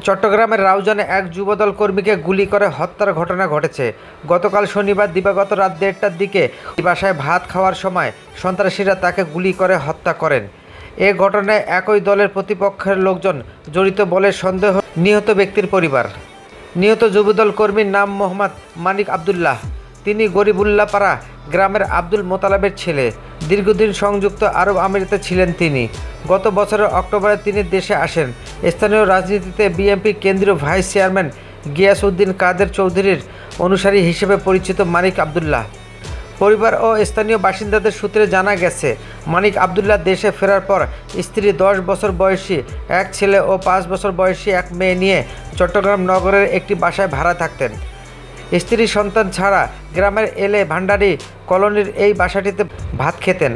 চট্টগ্রামের রাউজানে এক যুবদল কর্মীকে গুলি করে হত্যার ঘটনা ঘটেছে। গতকাল শনিবার দিবাগত রাত 1:30টার দিকে বাসায় ভাত খাওয়ার সময় সন্ত্রাসীরা তাকে গুলি করে হত্যা করেন। এ ঘটনায় একই দলের প্রতিপক্ষের লোকজন জড়িত বলে সন্দেহ নিহত ব্যক্তির পরিবার। নিহত যুবদল কর্মীর নাম মোহাম্মদ মানিক আবদুল্লাহ। তিনি গরিবুল্লাপাড়া গ্রামের আব্দুল মোতালেবের ছেলে। দীর্ঘদিন সংযুক্ত আরব আমিরাতে ছিলেন তিনি। গত বছরের অক্টোবরে তিনি দেশে আসেন। স্থানীয় রাজনীতিতে বিএনপি কেন্দ্রীয় ভাইস চেয়ারম্যান গিয়াস উদ্দিন কাদের চৌধুরীর অনুসারী হিসেবে পরিচিত মানিক আবদুল্লাহ। পরিবার ও স্থানীয় বাসিন্দাদের সূত্রে জানা গেছে, মানিক আবদুল্লাহ দেশে ফেরার পর স্ত্রী, 10 বছর বয়সী এক ছেলে ও 5 বছর বয়সী এক মেয়ে নিয়ে চট্টগ্রাম নগরের একটি বাসায় ভাড়া থাকতেন। স্ত্রী সন্তান ছাড়া গ্রামের এলে ভান্ডারি কলোনির এই বাসাটিতে ভাত খেতেন।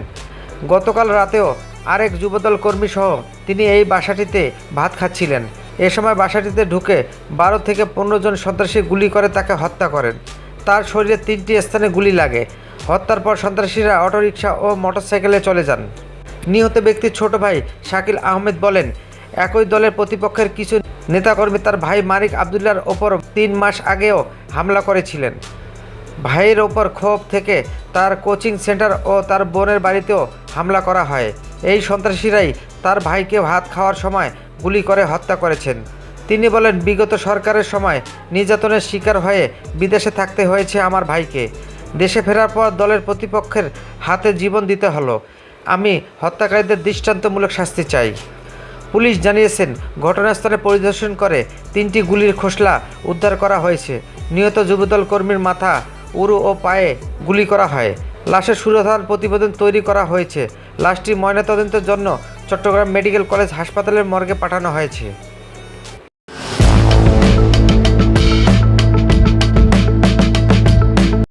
গতকাল রাতেও আরেক যুবদল কর্মী সহ তিনি এই বাসাটিতে ভাত খাচ্ছিলেন। এ সময় বাসাটিতে ঢুকে 12 থেকে 15 জন সন্ত্রাসী গুলি করে তাকে হত্যা করেন। তার শরীরে 3টি স্থানে গুলি লাগে। হত্যার পর সন্ত্রাসীরা অটোরিকশা ও মোটরসাইকেলে চলে যান। নিহত ব্যক্তির ছোট ভাই শাকিল আহমেদ বলেন, একই দলের প্রতিপক্ষের কিছু নেতাকর্মী তার ভাই মানিক আবদুল্লাহর ওপর 3 মাস আগেও হামলা করেছিলেন। ভাইয়ের ওপর ক্ষোভ থেকে তার কোচিং সেন্টার ও তার বোনের বাড়িতেও হামলা করা হয়। এই সন্ত্রাসীরাই তার ভাইকে ভাত খাওয়ার সময় গুলি করে হত্যা করেছেন। তিনি বলেন, বিগত সরকারের সময় নির্যাতনের শিকার হয়ে বিদেশে থাকতে হয়েছে আমার ভাইকে। দেশে ফেরার পর দলের প্রতিপক্ষের হাতে জীবন দিতে হলো। আমি হত্যাকারীদের দৃষ্টান্তমূলক শাস্তি চাই। পুলিশ জানিয়েছেন, ঘটনাস্থলে পরিদর্শন করে 3টি গুলির খোসলা উদ্ধার করা হয়েছে। নিহত যুবদল কর্মীর মাথা, উরু ও পায়ে গুলি করা হয়। লাশের সুরতহাল প্রতিবেদন তৈরি করা হয়েছে। লাশটি ময়নাতদন্তের জন্য চট্টগ্রাম মেডিকেল কলেজ হাসপাতালের মর্গে পাঠানো হয়েছে।